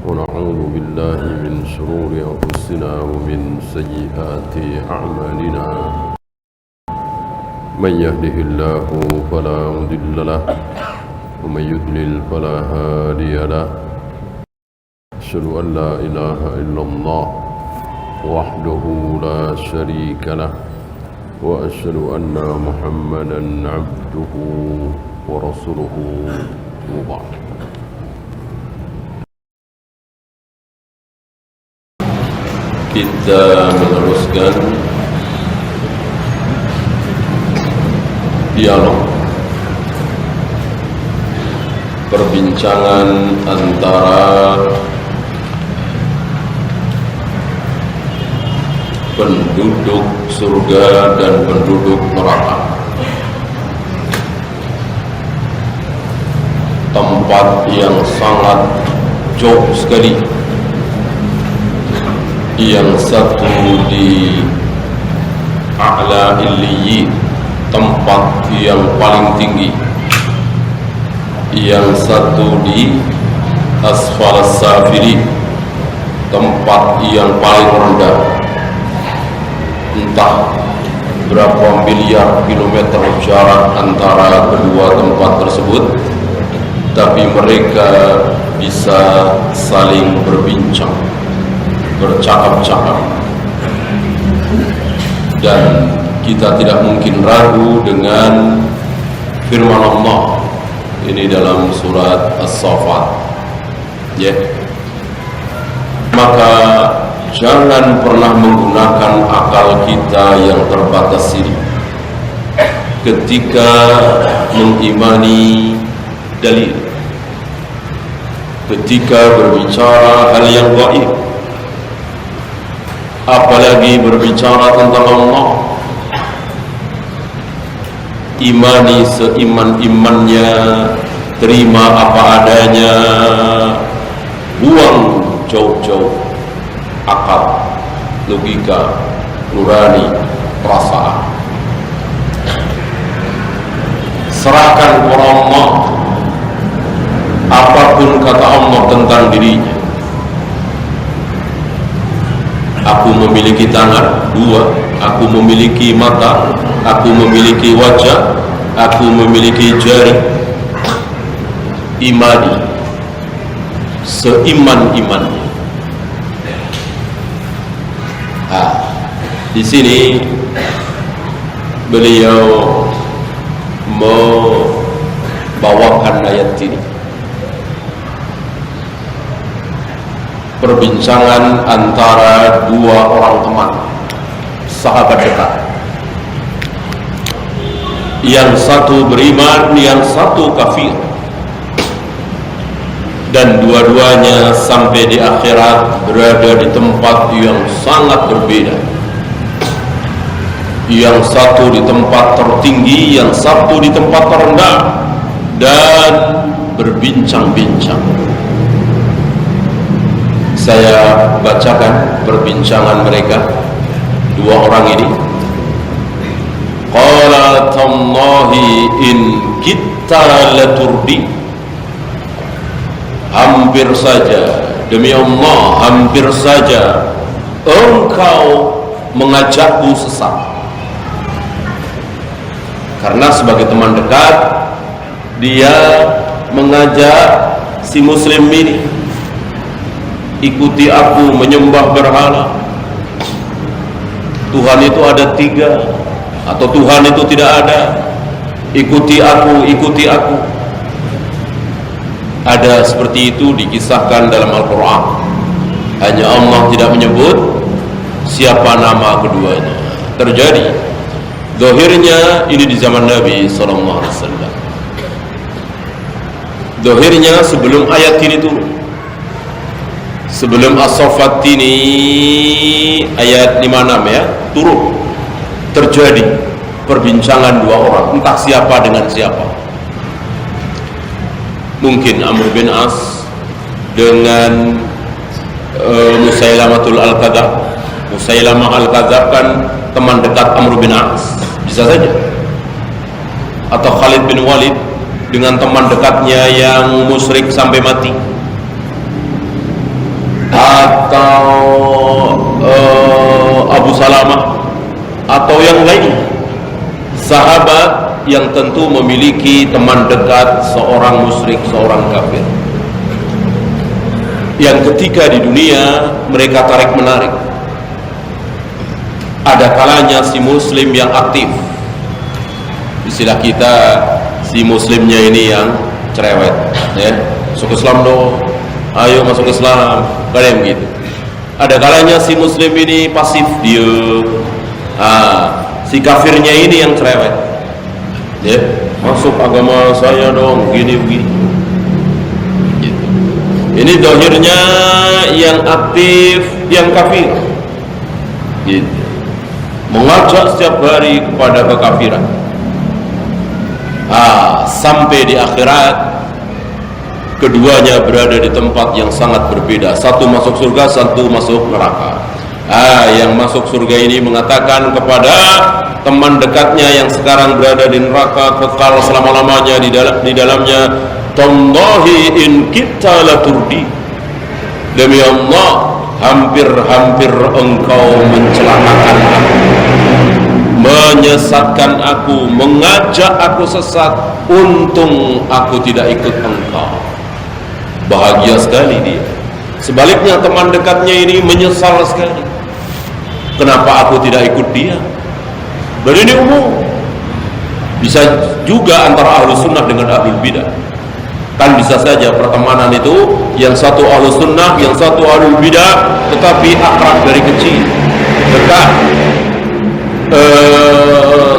ونعوذ بالله من شرور أنفسنا ومن سيئات أعمالنا من يهده الله فلا مضل له ومن يضلل فلا هادي له أشهد أن لا إله إلا الله وحده لا شريك له وأشهد أن محمدا عبده ورسوله وبعد. Kita meneruskan dialog perbincangan antara penduduk surga dan penduduk neraka. Tempat yang sangat jauh sekali. Yang satu di A'la Illiyin, tempat yang paling tinggi. Yang satu di Asfal Safilin, tempat yang paling rendah. Entah berapa miliar kilometer jarak antara kedua tempat tersebut, tapi mereka bisa saling berbincang, bercakap-cakap, dan kita tidak mungkin ragu dengan firman Allah ini dalam surat As-Saffat, ya. Maka jangan pernah menggunakan akal kita yang terbatas ini ketika mengimani dalil, ketika berbicara hal yang gaib, apalagi berbicara tentang Allah. Imani seiman-imannya, terima apa adanya, buang jauh-jauh akal, logika, nurani, perasaan. Serahkan kepada Allah apapun kata Allah tentang dirinya. Aku memiliki tangan dua, aku memiliki mata, aku memiliki wajah, aku memiliki jari. Imani seiman-imannya. Di sini beliau membawakan ayat ini. Perbincangan antara dua orang teman, sahabat dekat. Yang satu beriman, yang satu kafir. Dan dua-duanya sampai di akhirat berada di tempat yang sangat berbeda. Yang satu di tempat tertinggi, yang satu di tempat terendah, dan berbincang-bincang. Saya bacakan perbincangan mereka, dua orang ini. Qala tallahi in kitta laturdi. Hampir saja, demi Allah, hampir saja engkau mengajakku sesat. Karena sebagai teman dekat, dia mengajak si muslim ini, ikuti aku menyembah berhala. Tuhan itu ada tiga, atau Tuhan itu tidak ada. Ikuti aku, ikuti aku. Ada seperti itu dikisahkan dalam Al-Quran. Hanya Allah tidak menyebut siapa nama keduanya. Terjadi. Zahirnya ini di zaman Nabi SAW. Zahirnya sebelum ayat ini turun, sebelum As-Saffat ini ayat 56 ya turun, terjadi perbincangan dua orang, entah siapa dengan siapa. Mungkin Amr bin As dengan Musailamatul Al-Kadzab. Musailamah Al-Kadzab kan teman dekat Amr bin As, bisa saja. Atau Khalid bin Walid dengan teman dekatnya yang musyrik sampai mati. yang tentu memiliki teman dekat seorang musyrik, seorang kafir, yang ketika di dunia mereka tarik-menarik. Ada kalanya si muslim yang aktif, istilah kita si muslimnya ini yang cerewet, ya, masuk Islam dong, ayo masuk Islam, kalian begitu. Ada kalanya si muslim ini pasif, diem. Si kafirnya ini yang cerewet, ya, masuk agama saya dong, begini. Gitu. Ini dohirnya yang aktif, yang kafir, gitu. Mengajak setiap hari kepada kekafiran. Sampai di akhirat keduanya berada di tempat yang sangat berbeda. Satu masuk surga, satu masuk neraka. Yang masuk surga ini mengatakan kepada teman dekatnya yang sekarang berada di neraka kekal selama-lamanya di dalamnya, tallahi in kita la turdi, demi Allah hampir-hampir engkau mencelakakan aku, menyesatkan aku, mengajak aku sesat, untung aku tidak ikut engkau. Bahagia sekali dia. Sebaliknya teman dekatnya ini menyesal sekali, kenapa aku tidak ikut dia. Dan ini umum, bisa juga antara ahlu sunnah dengan ahlul bidah. Kan bisa saja pertemanan itu yang satu ahlu sunnah, yang satu ahlul bidah, tetapi akrab dari kecil, dekat,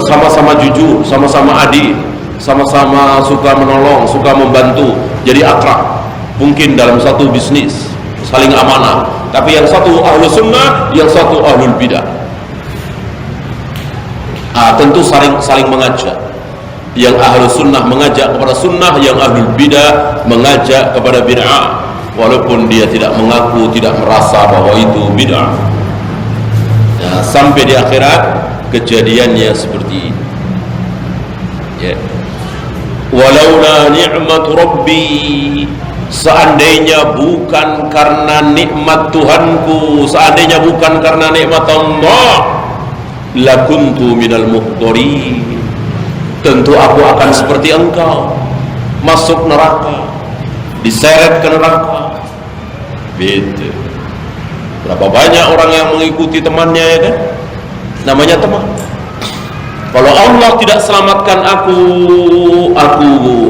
sama-sama jujur, sama-sama adil, sama-sama suka menolong, suka membantu, jadi akrab. Mungkin dalam satu bisnis saling amanah, tapi yang satu ahlu sunnah, yang satu ahlul bidah. Tentu saling mengajak. Yang ahlu sunnah mengajak kepada sunnah, yang ahlul bidah mengajak kepada bid'ah, walaupun dia tidak mengaku, tidak merasa bahwa itu bid'ah. Sampai di akhirat kejadiannya seperti ini, ya. Walaula ni'matu rabbi, seandainya bukan karena nikmat Tuhanku, seandainya bukan karena nikmat Allah, lakuntu minal muhdharin, tentu aku akan seperti engkau, masuk neraka, diseret ke neraka. Begitu. Berapa banyak orang yang mengikuti temannya, ya kan? Namanya teman. Kalau Allah tidak selamatkan aku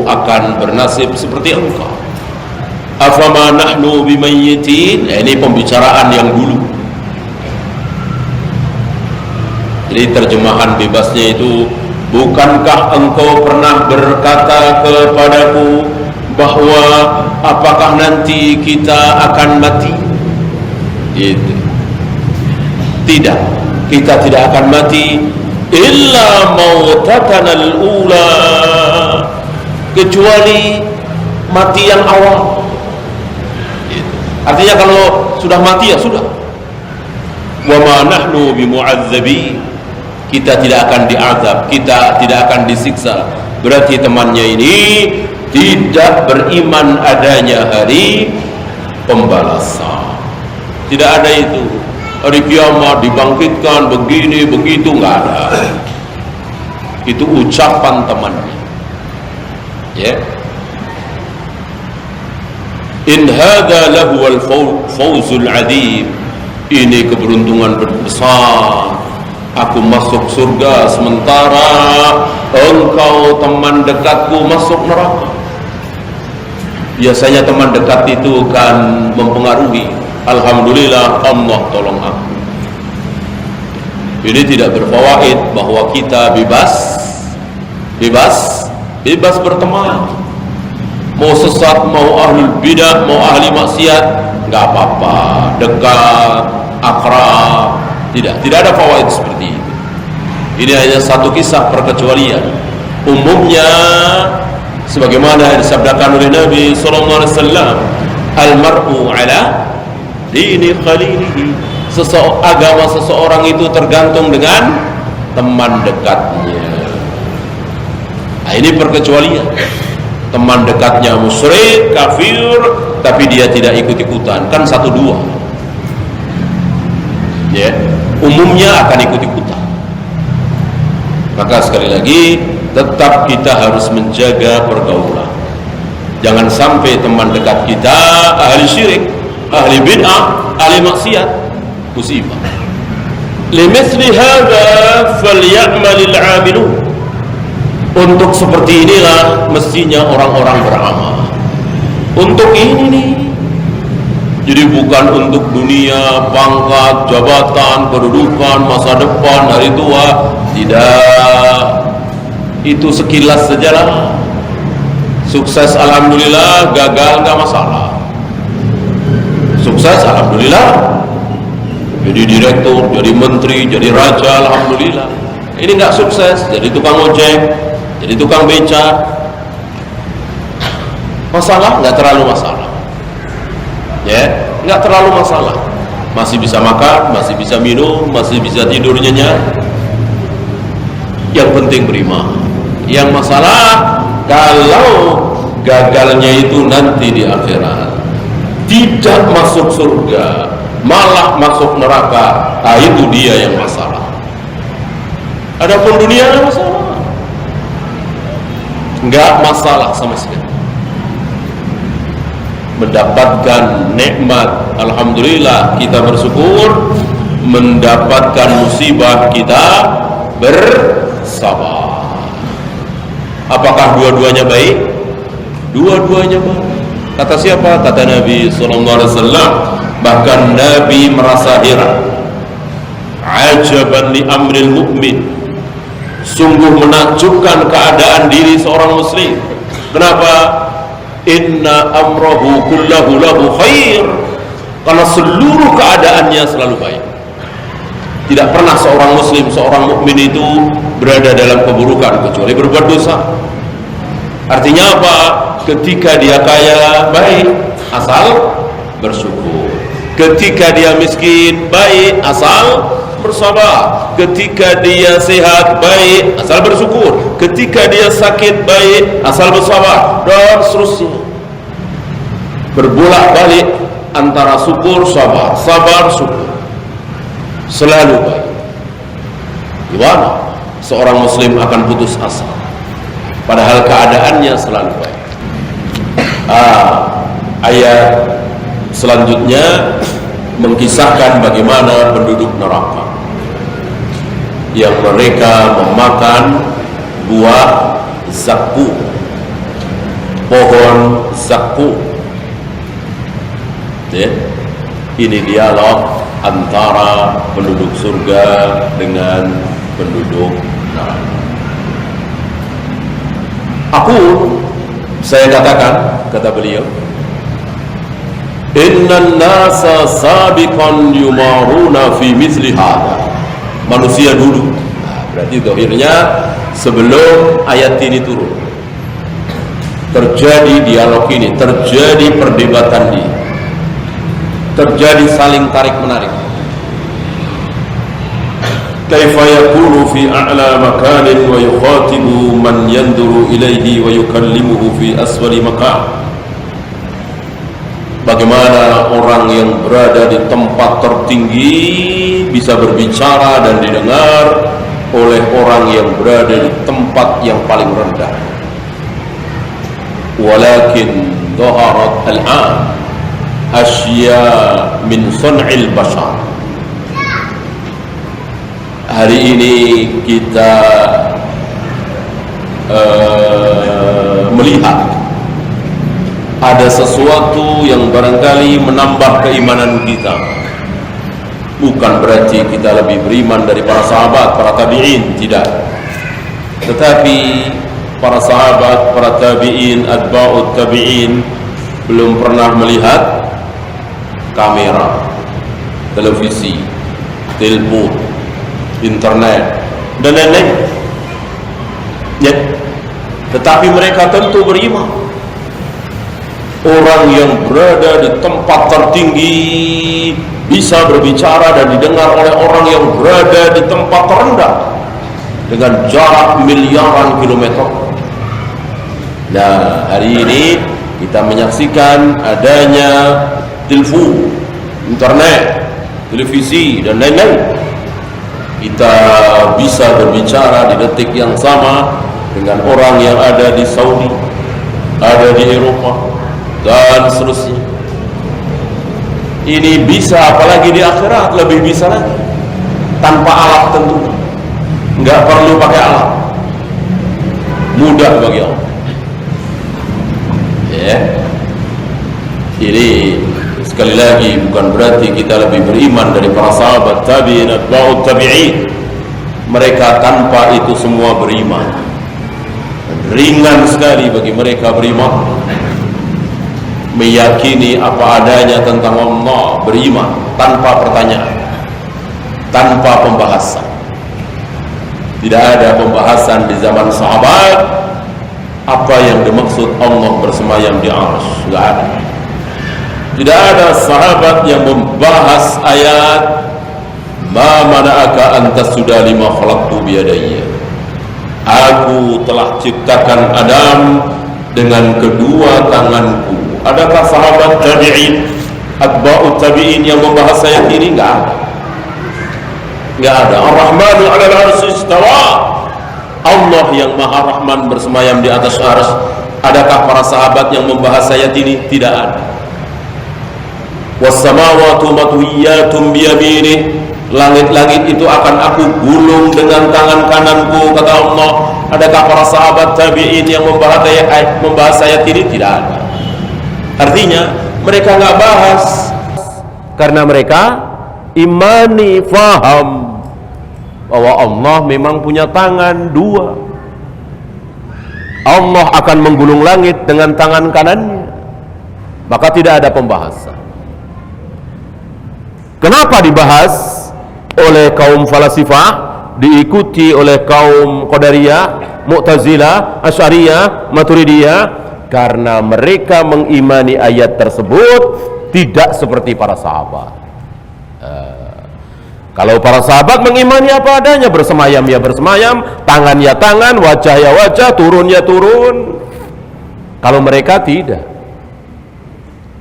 akan bernasib seperti engkau. Afama nahnu bimayyitin. Ini pembicaraan yang dulu. Jadi terjemahan bebasnya itu, bukankah engkau pernah berkata kepadaku bahwa apakah nanti kita akan mati? Gitu. Tidak, kita tidak akan mati illa mautatan al-ula, kecuali mati yang awal. Gitu. Artinya kalau sudah mati ya sudah. Wa ma nahnu bimu'adzabin, kita tidak akan diazab, kita tidak akan disiksa. Berarti temannya ini tidak beriman adanya hari pembalasan. Tidak ada itu. Hari kiamat dibangkitkan begini begitu, nggak ada. Itu ucapan temannya. Ya. In hadza lahu al-fawzul 'adzim. Ini keberuntungan besar. Aku masuk surga sementara engkau teman dekatku masuk neraka. Biasanya teman dekat itu kan mempengaruhi. Alhamdulillah Allah tolong aku. Ini tidak berfawaid bahwa kita bebas berteman. Mau sesat, mau ahlul bidah, mau ahli maksiat, nggak apa-apa, dekat, akrab. Tidak ada fawaid seperti itu. Ini hanya satu kisah perkecualian. Umumnya sebagaimana disabdakan oleh Nabi sallallahu alaihi wasallam, al-mar'u ala dini khalilihi. Agama seseorang itu tergantung dengan teman dekatnya. Ini perkecualian. Teman dekatnya musyrik, kafir, tapi dia tidak ikut-ikutan, kan 1-2. Ya, umumnya akan ikut-ikutan. Maka sekali lagi tetap kita harus menjaga pergaulan. Jangan sampai teman dekat kita ahli syirik, ahli bid'ah, ahli maksiat, musibah. Limithli hadza falyamalil 'amilun. Untuk seperti inilah mestinya orang-orang beramal. Untuk ini nih. Jadi bukan untuk dunia, pangkat, jabatan, kedudukan, masa depan, hari tua. Tidak. Itu sekilas sajalah. Sukses alhamdulillah, gagal enggak masalah. Sukses alhamdulillah. Jadi direktur, jadi menteri, jadi raja alhamdulillah. Ini enggak sukses, jadi tukang ojek, jadi tukang beca. Masalah? Enggak terlalu masalah. Ya, enggak terlalu masalah. Masih bisa makan, masih bisa minum, masih bisa tidur nyenyak. Yang penting beriman. Yang masalah kalau gagalnya itu nanti di akhirat, tidak masuk surga, malah masuk neraka. Nah, itu dia yang masalah. Adapun dunia enggak masalah. Enggak masalah sama sekali. Mendapatkan nikmat, alhamdulillah kita bersyukur. Mendapatkan musibah, kita bersabar. Apakah dua-duanya baik? Dua-duanya baik. Kata siapa? Kata Nabi SAW. Bahkan Nabi merasa heran. Ajaban li amril mu'min. Sungguh menakjubkan keadaan diri seorang muslim. Kenapa? Inna amrahu kullahu lahu khair. Karena seluruh keadaannya selalu baik. Tidak pernah seorang muslim, seorang mukmin itu berada dalam keburukan kecuali berbuat dosa. Artinya apa? Ketika dia kaya, baik, asal bersyukur. Ketika dia miskin, baik, asal bersabar. Ketika dia sehat, baik, asal bersyukur. Ketika dia sakit, baik, asal bersabar. Dan seterusnya. Berbolak-balik antara syukur, sabar, sabar, syukur. Selalu baik. Gimana seorang muslim akan putus asa padahal keadaannya selalu baik? Ayat selanjutnya mengkisahkan bagaimana penduduk neraka yang mereka memakan buah zakum, pohon zakum. Ini dialog antara penduduk surga dengan penduduk neraka. Saya katakan, kata beliau, innan nasa sabiqan yumaruna fi misli hadha. Manusia dulu. Berarti zahirnya sebelum ayat ini turun terjadi dialog ini, terjadi perdebatan ini, terjadi saling tarik menarik. Kaifa yakunu fi a'la makanin wa yukhatibu man yanduru ilaihi wa yukallimuhu fi asfali makan. Bagaimana orang yang berada di tempat tertinggi bisa berbicara dan didengar oleh orang yang berada di tempat yang paling rendah. Walakin dhaharat al-an asya min sun'il bashar. Hari ini kita melihat ada sesuatu yang barangkali menambah keimanan kita. Bukan berarti kita lebih beriman dari para sahabat, para tabi'in, tidak. Tetapi para sahabat, para tabi'in, atba'ut tabi'in belum pernah melihat kamera, televisi, telepon, internet dan lain-lain. Ya. Tetapi mereka tentu beriman. Orang yang berada di tempat tertinggi bisa berbicara dan didengar oleh orang yang berada di tempat terendah dengan jarak miliaran kilometer. Nah, hari ini kita menyaksikan adanya telepon, internet, televisi dan lain-lain. Kita bisa berbicara di detik yang sama dengan orang yang ada di Saudi, ada di Eropa dan seterusnya. Ini bisa, apalagi di akhirat lebih bisa lagi, tanpa alat tentunya, nggak perlu pakai alat, mudah bagi Allah. Ya, ini sekali lagi bukan berarti kita lebih beriman dari para sahabat tabi'in, atba'ut tabi'in. Mereka tanpa itu semua beriman. Ringan sekali bagi mereka beriman, meyakini apa adanya tentang Allah, beriman tanpa pertanyaan, tanpa pembahasan. Tidak ada pembahasan di zaman sahabat apa yang dimaksud Allah bersemayam di arsy, tidak ada. Tidak ada sahabat yang membahas ayat ma mana'aka an tasjuda lima khalaqtu biyadayya. Aku telah ciptakan Adam dengan kedua tanganku. Adakah sahabat tabi'in, atba'ut tabi'in yang membahas ayat ini? Enggak ada. Enggak ada. Ar-Rahmanu 'alal 'arsy istawa. Allah yang Maha Rahman bersemayam di atas arsy. Adakah para sahabat yang membahas ayat ini? Tidak ada. Was-samawati matwiyatun biyaminih. Langit-langit itu akan aku gulung dengan tangan kananku, kata Allah. Adakah para sahabat tabi'in yang membahas ayat ini? Tidak ada. Artinya mereka nggak bahas karena mereka imani, faham bahwa Allah memang punya tangan dua. Allah akan menggulung langit dengan tangan kanannya. Maka tidak ada pembahasan. Kenapa dibahas oleh kaum falasifah, diikuti oleh kaum Qadariyah, Mu'tazilah, Asy'ariyah, Maturidiyah? Karena mereka mengimani ayat tersebut tidak seperti para sahabat. Kalau para sahabat mengimani apa adanya, bersemayam ya bersemayam, tangan ya tangan, wajah ya wajah, turun ya turun. Kalau mereka tidak.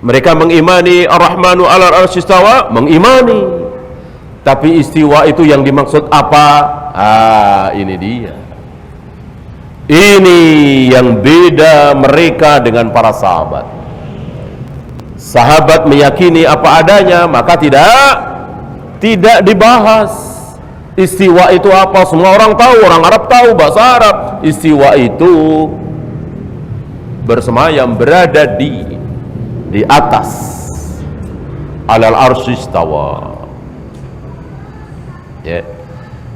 Mereka mengimani Ar-Rahmanu 'alal 'arsy istawa, mengimani. Tapi istiwa itu yang dimaksud apa? Ini dia. Ini yang beda mereka dengan para sahabat. Sahabat meyakini apa adanya, maka tidak dibahas. Istiwa itu apa? Semua orang tahu, orang Arab tahu, bahasa Arab. Istiwa itu bersemayam, berada di atas. 'Alal 'arsy istawa. Ya.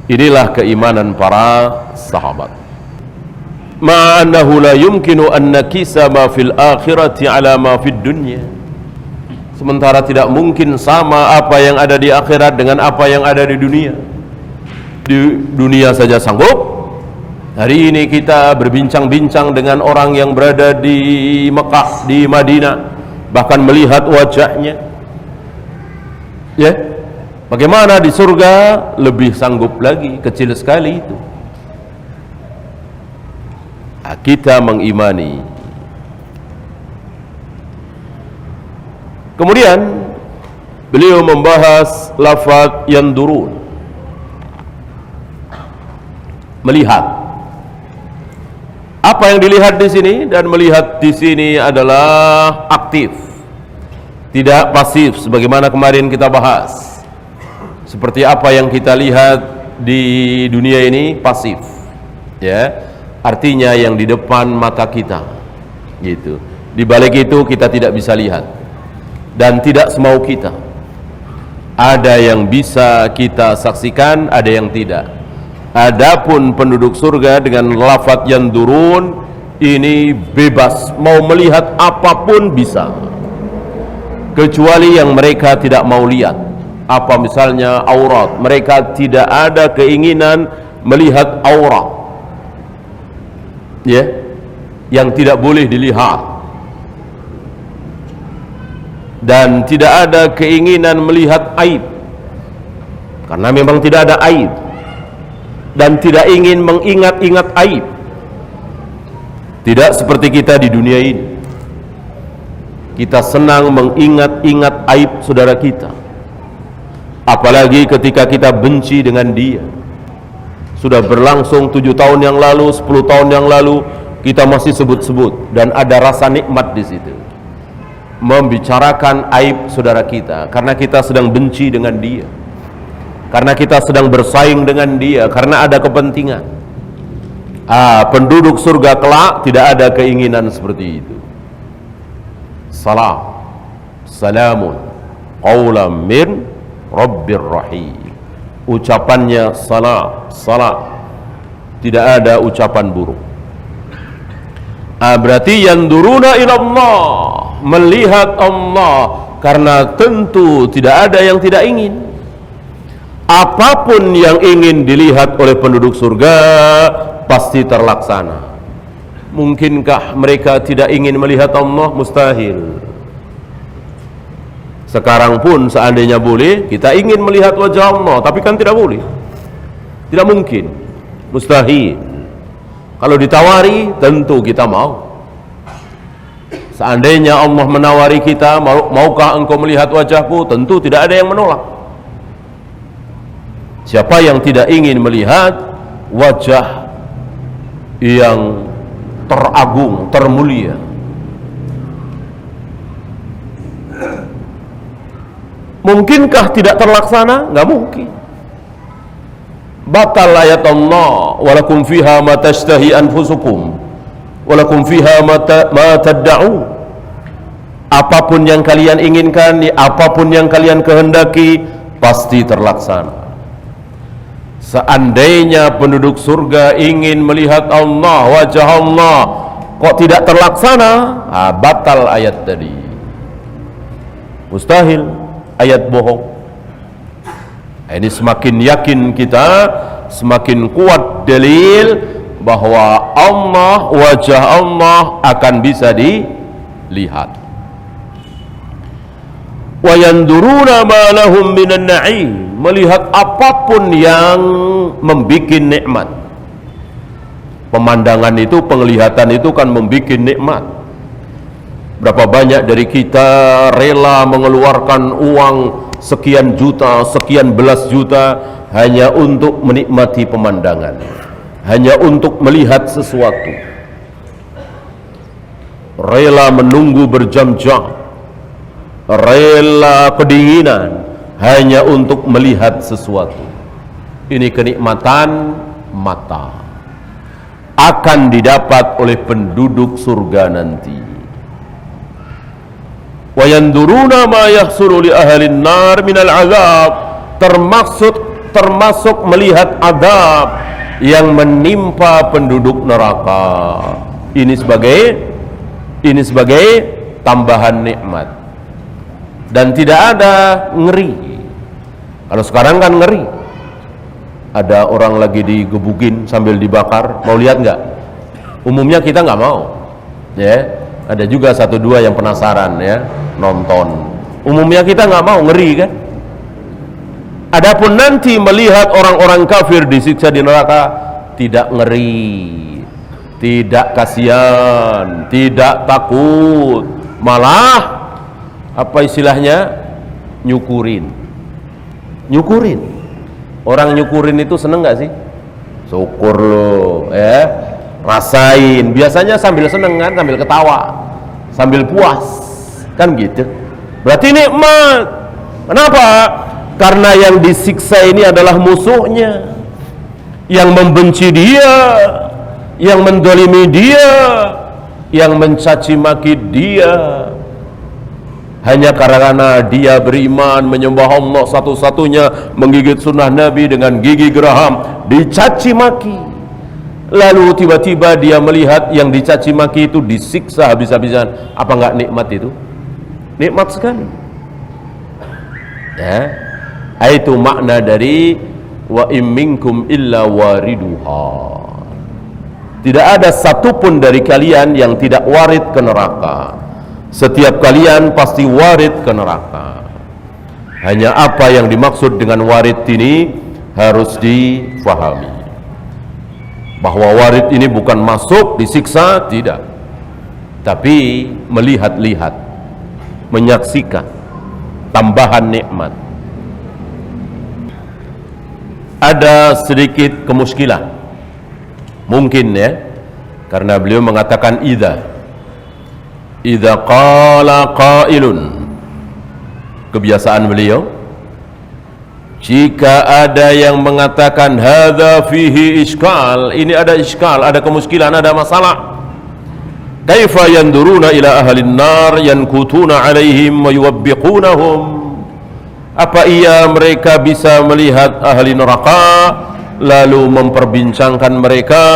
Inilah keimanan para sahabat. Ma'annahu la yumkinu an nakisa ma fil akhirati ala ma fid dunya. Sementara tidak mungkin sama apa yang ada di akhirat dengan apa yang ada di dunia. Di dunia saja sanggup. Hari ini kita berbincang-bincang dengan orang yang berada di Mekah, di Madinah, bahkan melihat wajahnya. Ya. Bagaimana di surga? Lebih sanggup lagi, kecil sekali itu. Kita mengimani. Kemudian beliau membahas lafaz yandurun, melihat. Apa yang dilihat di sini dan melihat di sini adalah aktif, tidak pasif sebagaimana kemarin kita bahas. Seperti apa yang kita lihat di dunia ini pasif, ya, artinya yang di depan mata kita, gitu. Di balik itu kita tidak bisa lihat dan tidak semau kita. Ada yang bisa kita saksikan, ada yang tidak. Adapun penduduk surga dengan lafaz yandurun ini bebas, mau melihat apapun bisa, kecuali yang mereka tidak mau lihat. Apa misalnya aurat, mereka tidak ada keinginan melihat aurat, ya, yang tidak boleh dilihat, dan tidak ada keinginan melihat aib, karena memang tidak ada aib, dan tidak ingin mengingat-ingat aib. Tidak seperti kita di dunia ini, kita senang mengingat-ingat aib saudara kita. Apalagi ketika kita benci dengan dia, Sudah berlangsung 7 tahun yang lalu, 10 tahun yang lalu, kita masih sebut-sebut dan ada rasa nikmat di situ. Membicarakan aib saudara kita karena kita sedang benci dengan dia, karena kita sedang bersaing dengan dia, karena ada kepentingan. Penduduk surga kelak tidak ada keinginan seperti itu. Salamun qaulam min rabbir rahim. Ucapannya salam, tidak ada ucapan buruk. Berarti yanduruna ila Allah, melihat Allah, karena tentu tidak ada yang tidak ingin. Apapun yang ingin dilihat oleh penduduk surga pasti terlaksana. Mungkinkah mereka tidak ingin melihat Allah? Mustahil. Sekarang pun seandainya boleh, kita ingin melihat wajah Allah, tapi kan tidak boleh, tidak mungkin, mustahil. Kalau ditawari tentu kita mau. Seandainya Allah menawari kita, maukah engkau melihat wajahku, tentu tidak ada yang menolak. Siapa yang tidak ingin melihat wajah yang teragung, termulia? Mungkinkah tidak terlaksana? Enggak mungkin. Batal ayat Allah, walakum fiha ma tashtahi anfusukum walakum fiha ma tad'u. Apapun yang kalian inginkan, apapun yang kalian kehendaki, pasti terlaksana. Seandainya penduduk surga ingin melihat Allah, wajah Allah, kok tidak terlaksana? Batal ayat tadi. Mustahil, ayat bohong. Ini semakin yakin kita, semakin kuat dalil bahwa Allah, wajah Allah akan bisa dilihat. Wa yanduruna ma lahum minan na'im, melihat apapun yang membikin nikmat. Pemandangan itu, penglihatan itu kan membikin nikmat. Berapa banyak dari kita rela mengeluarkan uang sekian juta, sekian belas juta hanya untuk menikmati pemandangan, hanya untuk melihat sesuatu. Rela menunggu berjam-jam, rela kedinginan hanya untuk melihat sesuatu. Ini kenikmatan mata, akan didapat oleh penduduk surga nanti. Wa yanduruna ma yahsulu li ahlin nar minal azab, termasuk melihat azab yang menimpa penduduk neraka. Ini sebagai tambahan nikmat. Dan tidak ada ngeri. Kalau sekarang kan ngeri, ada orang lagi digebukin sambil dibakar, mau lihat nggak? Umumnya kita nggak mau, ya. Ada juga 1-2 yang penasaran, ya, nonton. Umumnya kita nggak mau, ngeri kan? Adapun nanti melihat orang-orang kafir disiksa di neraka, tidak ngeri, tidak kasihan, tidak takut, malah apa istilahnya, nyukurin. Orang nyukurin itu seneng nggak sih? Syukur lo, ya. Rasain, biasanya sambil seneng kan, sambil ketawa, sambil puas, kan gitu. Berarti nikmat. Kenapa? Karena yang disiksa ini adalah musuhnya, yang membenci dia, yang mendolimi dia, yang mencaci maki dia, hanya karena dia beriman, menyembah Allah satu-satunya, menggigit sunnah Nabi dengan gigi geraham, dicaci maki. Lalu tiba-tiba dia melihat yang dicaci maki itu disiksa habis-habisan. Apa enggak nikmat itu? Nikmat sekali, ya. Itu makna dari wa in minkum illa wariduha. Tidak ada satupun dari kalian yang tidak warid ke neraka. Setiap kalian pasti warid ke neraka. Hanya apa yang dimaksud dengan warid ini harus difahami. Bahwa warid ini bukan masuk disiksa, tidak, tapi melihat-lihat, menyaksikan tambahan nikmat. ada sedikit kemuskilan mungkin ya, karena beliau mengatakan idza qala qailun, kebiasaan beliau jika ada yang mengatakan hadza fihi iskal, ini ada iskal, ada kemuskilan, ada masalah, kaifa yanduruna ila ahlin nar yankutuna alaihim wa yuwabbiqunahum, apa iya mereka bisa melihat ahli neraka lalu memperbincangkan mereka,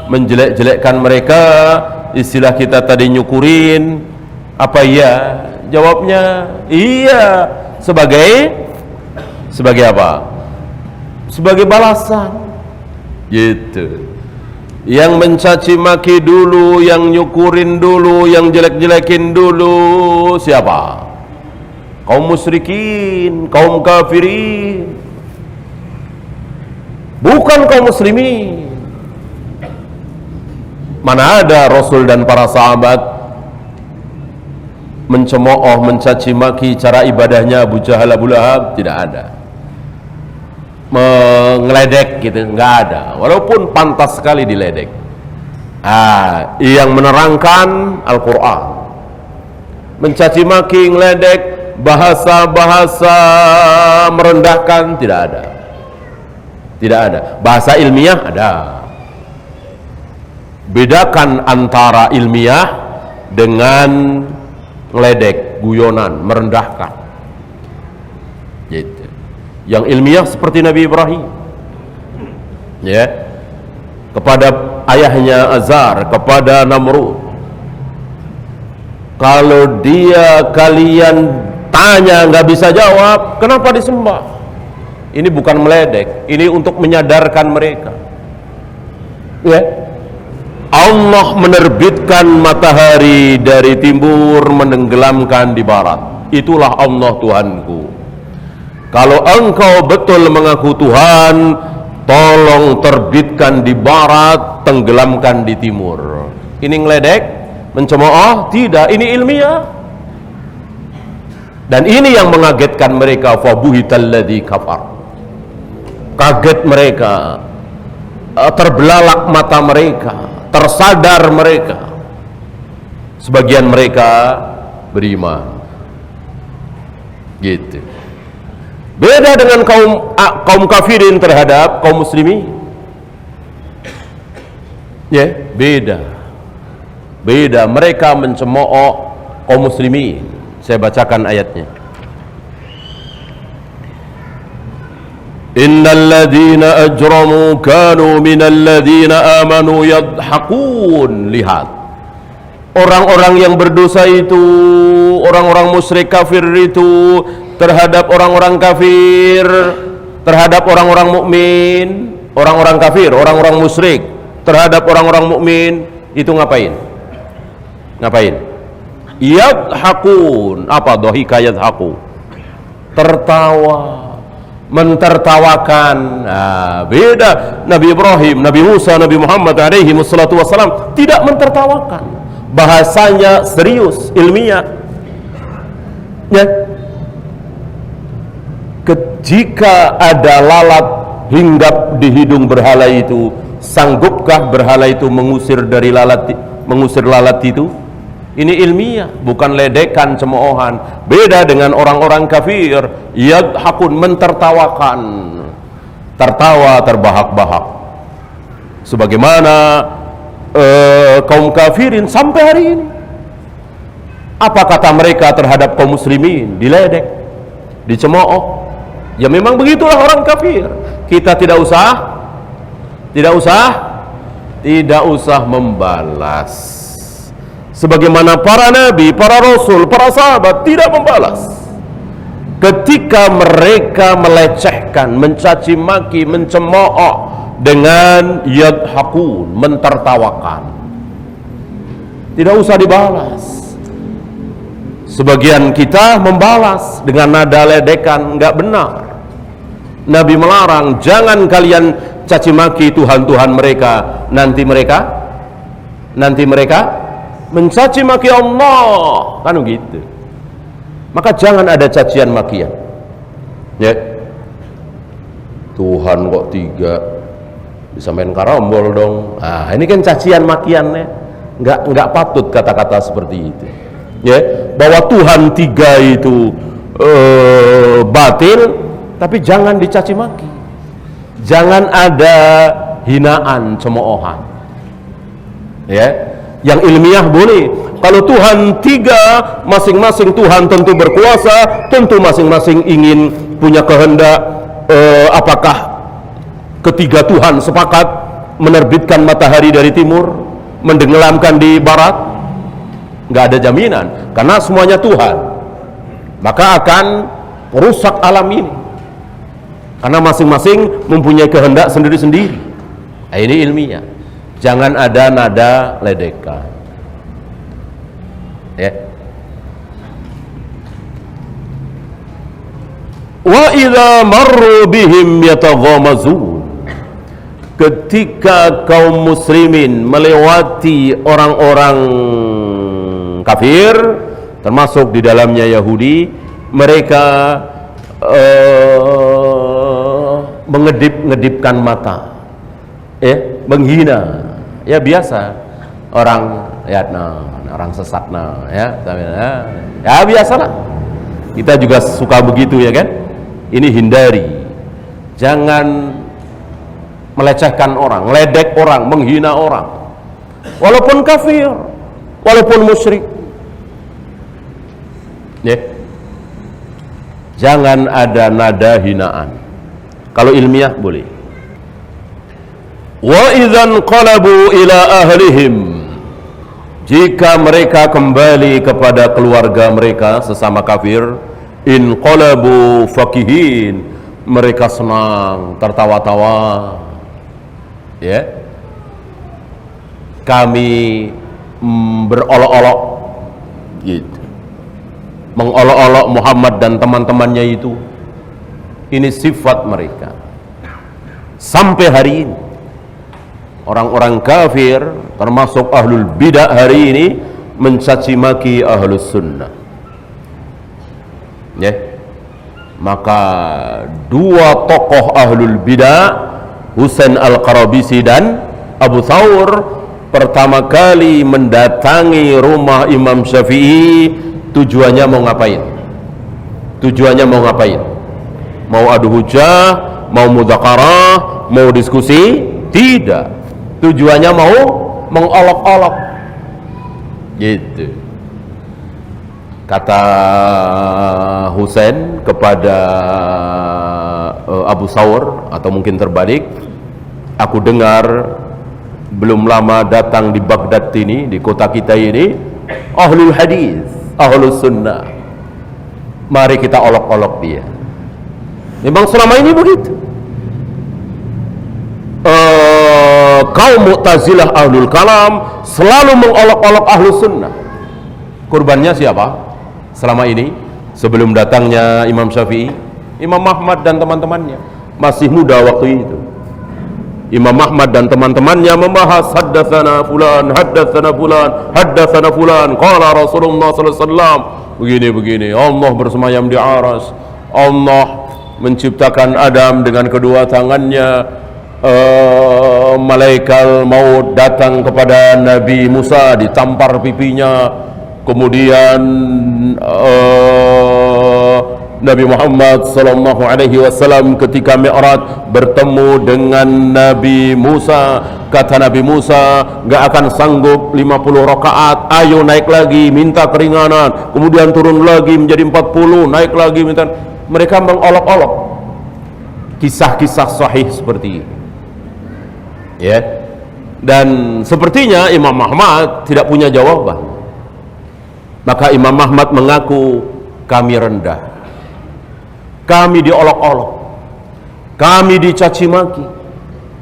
menjelek-jelekkan mereka, istilah kita tadi nyukurin, apa iya? Jawabnya iya, sebagai apa? Sebagai balasan gitu. Yang mencaci maki dulu, yang nyukurin dulu, yang jelek-jelekin dulu siapa? Kaum musyrikin, kaum kafirin, bukan kaum muslimin. Mana ada Rasul dan para sahabat mencemooh, mencaci maki cara ibadahnya Abu Jahal, Abu Lahab? Tidak ada. Ngeledek gitu, nggak ada, walaupun pantas sekali diledek. Yang menerangkan Al-Quran, mencaci maki, ngeledek, bahasa-bahasa merendahkan tidak ada. Tidak ada. Bahasa ilmiah ada. Bedakan antara ilmiah dengan ngeledek, guyonan, merendahkan gitu. Yang ilmiah seperti Nabi Ibrahim ya, kepada ayahnya Azar, kepada Namrud, kalau dia kalian tanya nggak bisa jawab, kenapa disembah? Ini bukan meledek, ini untuk menyadarkan mereka ya. Allah menerbitkan matahari dari timur, menenggelamkan di barat, itulah Allah Tuhanku. Kalau engkau betul mengaku Tuhan, tolong terbitkan di barat, tenggelamkan di timur. Ini ngeledek, mencemooh? Tidak, ini ilmiah. Dan ini yang mengagetkan mereka. Fabuhitalladzi kafar, kaget mereka, terbelalak mata mereka, tersadar mereka. Sebagian mereka beriman gitu. Beda dengan kaum kafirin terhadap kaum muslimin ya, beda. Mereka mencemooh kaum muslimin. Saya bacakan ayatnya. Innal ladzina ajramu kanu minal ladzina amanu yadhakun. Lihat, orang-orang yang berdosa itu, orang-orang musyrik kafir itu, terhadap orang-orang kafir, terhadap orang-orang mukmin, orang-orang kafir, orang-orang musyrik, terhadap orang-orang mukmin itu ngapain? Yadhakun. Apa dhahika yadhaku? Tertawa, mentertawakan. Beda Nabi Ibrahim, Nabi Musa, Nabi Muhammad alaihi wassalatu wassalam tidak mentertawakan. Bahasanya serius, ilmiah ya. Jika ada lalat hinggap di hidung berhala itu, sanggupkah berhala itu mengusir lalat itu? Ini ilmiah, bukan ledekan, cemoohan. Beda dengan orang-orang kafir, yadhakun, mentertawakan, tertawa terbahak-bahak. Sebagaimana kaum kafirin sampai hari ini. Apa kata mereka terhadap kaum muslimin? Diledek, dicemooh. Ya memang begitulah orang kafir. Kita tidak usah membalas. Sebagaimana para nabi, para rasul, para sahabat tidak membalas ketika mereka melecehkan, mencaci maki, mencemooh dengan yadhakun, mentertawakan. Tidak usah dibalas. Sebagian kita membalas dengan nada ledekan, enggak benar. Nabi melarang, jangan kalian caci maki Tuhan-Tuhan mereka. Nanti mereka mencaci maki Allah, kan begitu. Maka jangan ada cacian makian ya. Tuhan kok 3, bisa main karambol dong. Nah, ini kan cacian makiannya. Nggak patut kata-kata seperti itu. Ya, bahwa Tuhan 3 itu batil, tapi jangan dicaci maki. Jangan ada hinaan, cemoohan. Ya, yang ilmiah boleh. Kalau Tuhan 3, masing-masing Tuhan tentu berkuasa, tentu masing-masing ingin punya kehendak. Apakah ketiga Tuhan sepakat menerbitkan matahari dari timur, mendenggelamkan di barat? Nggak ada jaminan, karena semuanya Tuhan. Maka akan merusak alam ini, karena masing-masing mempunyai kehendak sendiri-sendiri. Nah, ini ilmiah. Jangan ada nada ledekan. Ya. Wa idza marru bihim yataghamazun. Ketika kaum muslimin melewati orang-orang kafir, termasuk di dalamnya Yahudi, mereka mengedip-ngedipkan mata, menghina. Ya biasa orang orang sesat ya biasalah. Kita juga suka begitu ya kan. Ini hindari, jangan melecehkan orang, ledek orang, menghina orang, walaupun kafir, walaupun musyrik. Ya. Jangan ada nada hinaan. Kalau ilmiah boleh. Wa idzan qalabu ila ahlihim, jika mereka kembali kepada keluarga mereka sesama kafir, in qalabu fakihin, mereka senang, tertawa-tawa. Ya. Kami berolok-olok gitu, mengolok-olok Muhammad dan teman-temannya itu. Ini sifat mereka sampai hari ini. Orang-orang kafir, termasuk ahlul bidah hari ini, mencaci maki ahlus sunnah. Ya. Maka dua tokoh ahlul bidah, Husain Al-Qarabisi dan Abu Thawr, pertama kali mendatangi rumah Imam Syafi'i, tujuannya mau ngapain? Tujuannya mau ngapain? Mau adu hujah, mau mudzakarah, mau diskusi? Tidak. Tujuannya mau mengolok-olok. Gitu. Kata Husain kepada Abu Thawr, atau mungkin terbalik, aku dengar belum lama datang di Baghdad ini, di kota kita ini, ahlul hadis, ahlus sunnah. Mari kita olok-olok dia. Memang selama ini begitu. Kaum Mu'tazilah ahlul kalam selalu mengolok-olok ahlus sunnah. Kurbannya siapa selama ini? Sebelum datangnya Imam Syafi'i, Imam Ahmad dan teman-temannya. Masih muda waktu itu. Imam Ahmad dan teman-temannya membahas haddatsana fulan, haddatsana fulan, haddatsana fulan, qala Rasulullah sallallahu alaihi wasallam begini-begini. Allah bersemayam di aras. Allah menciptakan Adam dengan kedua tangannya. Malaikat maut datang kepada Nabi Musa, ditampar pipinya. Kemudian Nabi Muhammad sallallahu alaihi wasallam ketika Mi'raj bertemu dengan Nabi Musa, kata Nabi Musa, enggak akan sanggup 50 rakaat, ayo naik lagi minta keringanan, kemudian turun lagi menjadi 40, naik lagi minta. Mereka mengolok-olok kisah-kisah sahih seperti ini. Ya. Dan sepertinya Imam Ahmad tidak punya jawaban. Maka Imam Ahmad mengaku, kami rendah, kami diolok-olok, kami dicaci maki.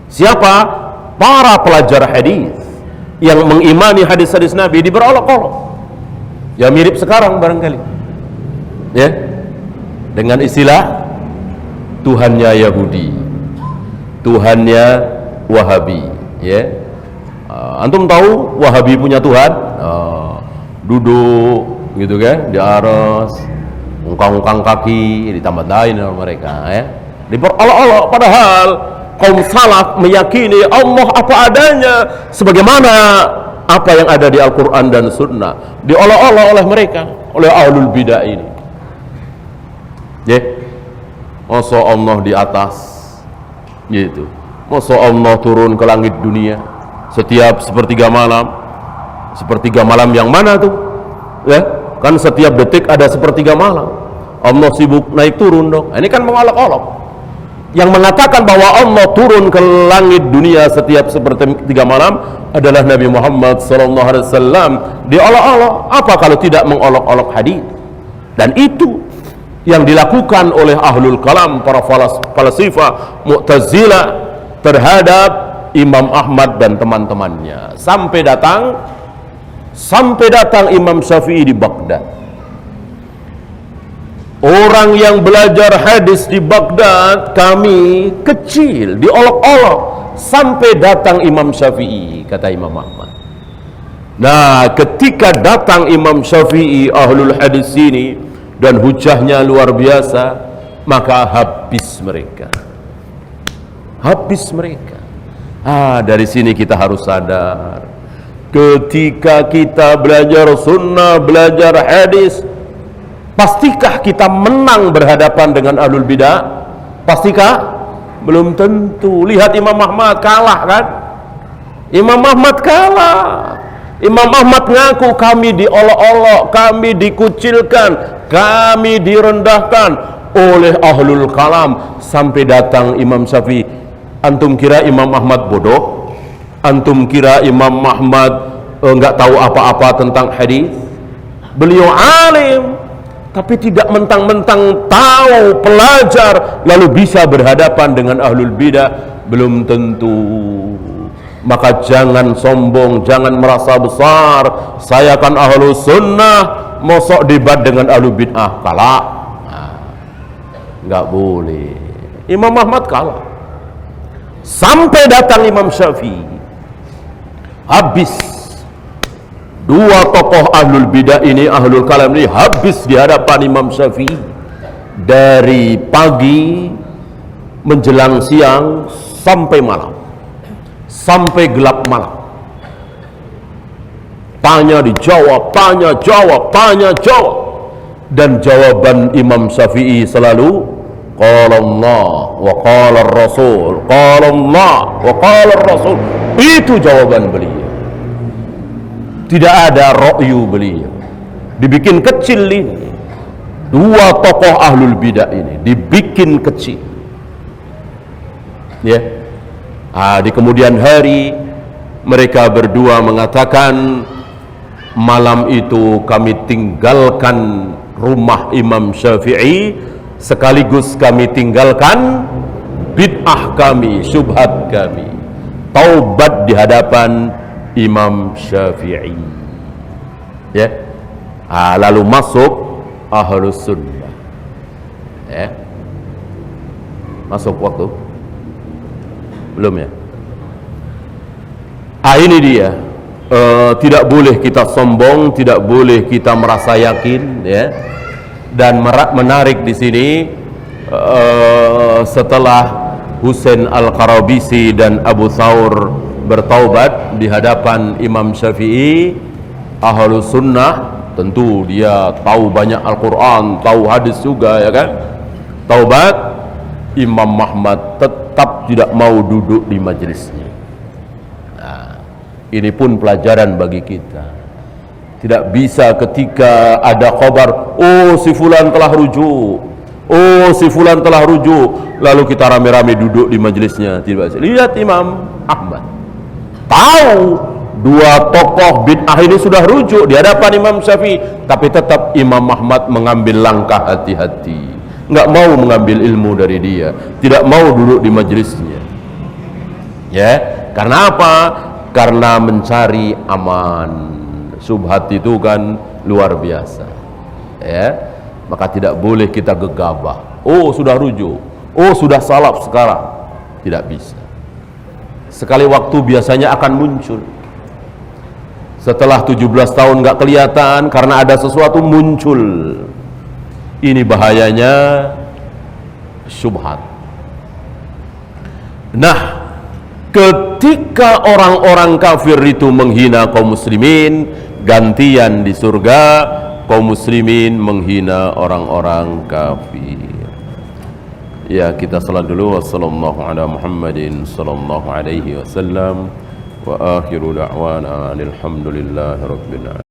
Siapa? Para pelajar hadis yang mengimani hadis-hadis Nabi diberolok-olok. Ya mirip sekarang barangkali. Ya. Dengan istilah Tuhannya Yahudi, Tuhannya Wahabi. Ya. Antum tahu Wahabi punya Tuhan? Duduk gitu kan di aras, ungkang-ungkang kaki, ditambah lain sama mereka ya. diperolok-olok, padahal kaum salaf meyakini Allah apa adanya sebagaimana apa yang ada di Al-Quran dan Sunnah, diolok-olok oleh mereka, oleh ahlul bidah ini. Masa Allah di atas gitu, masa Allah turun ke langit dunia setiap sepertiga malam yang mana tuh kan setiap detik ada sepertiga malam, Allah sibuk naik turun dong. Ini kan mengolok-olok. Yang mengatakan bahwa Allah turun ke langit dunia setiap sepertiga malam adalah Nabi Muhammad SAW. Diolok-olok, apa kalau tidak mengolok-olok hadis? Dan itu yang dilakukan oleh ahlul kalam, para falasifah Mu'tazilah terhadap Imam Ahmad dan teman-temannya, sampai datang Imam Syafi'i di Baghdad. Orang yang belajar hadis di Baghdad, kami kecil, diolok-olok sampai datang Imam Syafi'i, kata Imam Ahmad. Nah, ketika datang Imam Syafi'i ahlul hadis ini dan hujahnya luar biasa, maka habis mereka. Dari sini kita harus sadar, ketika kita belajar sunnah, belajar hadis, pastikah kita menang berhadapan dengan ahlul bidah? Pastikah? Belum tentu. Lihat Imam Ahmad kalah kan? Imam Ahmad kalah. Imam Ahmad ngaku, kami diolok-olok, kami dikucilkan, kami direndahkan oleh ahlul kalam, sampai datang Imam Syafi'i. Antum kira Imam Ahmad bodoh? Antum kira Imam Ahmad enggak tahu apa-apa tentang hadis? Beliau alim, tapi tidak mentang-mentang tahu, pelajar, lalu bisa berhadapan dengan ahlul bidah. Belum tentu. Maka jangan sombong, jangan merasa besar, saya kan ahlu sunnah, mosok debat dengan ahlu bid'ah, kalah. Nggak boleh. Imam Ahmad kalah. Sampai datang Imam Syafi'i, habis. Dua tokoh ahlul bidah ini, ahlul kalam ini, habis di hadapan Imam Syafi'i. Dari pagi menjelang siang sampai malam, sampai gelap malam. Tanya dijawab, tanya jawab, tanya jawab. Dan jawaban Imam Syafi'i selalu qala Allah wa qala Rasul, qala Allah wa qala Rasul. Itu jawaban beliau. Tidak ada ra'yu beliau. Dibikin kecil ini. Dua tokoh ahlul bidah ini dibikin kecil. Di kemudian hari mereka berdua mengatakan, malam itu kami tinggalkan rumah Imam Syafi'i, sekaligus kami tinggalkan bid'ah kami, syubhat kami, taubat di hadapan Imam Syafi'i. Lalu masuk ahlus sunnah. Masuk waktu belum ya? Ini dia. Tidak boleh kita sombong, tidak boleh kita merasa yakin, Dan menarik di sini, setelah Husain Al-Qarabisi dan Abu Thawr bertaubat di hadapan Imam Syafi'i, ahlus sunnah tentu dia tahu banyak Al-Quran, tahu hadis juga, ya kan? Taubat, Imam Ahmad tetap tidak mau duduk di majelisnya. Ini pun pelajaran bagi kita. Tidak bisa ketika ada khabar, oh si fulan telah rujuk, oh si fulan telah rujuk, lalu kita rame-rame duduk di majelisnya. Tidak bisa. Lihat Imam Ahmad, tahu dua tokoh bid'ah ini sudah rujuk di hadapan Imam Syafi'i, tapi tetap Imam Ahmad mengambil langkah hati-hati, nggak mau mengambil ilmu dari dia, tidak mau duduk di majelisnya. Karena apa? Karena mencari aman. Subhat itu kan luar biasa, maka tidak boleh kita gegabah. Oh sudah rujuk, oh sudah salaf sekarang, tidak bisa. Sekali waktu biasanya akan muncul. Setelah 17 tahun nggak kelihatan karena ada sesuatu muncul. Ini bahayanya syubhat. Nah, ketika orang-orang kafir itu menghina kaum muslimin, gantian di surga kaum muslimin menghina orang-orang kafir. Ya, kita salat dulu. Wassallallahu ala Muhammadin sallallahu alaihi wasallam wa akhiru da'wana alhamdulillahi rabbil alamin.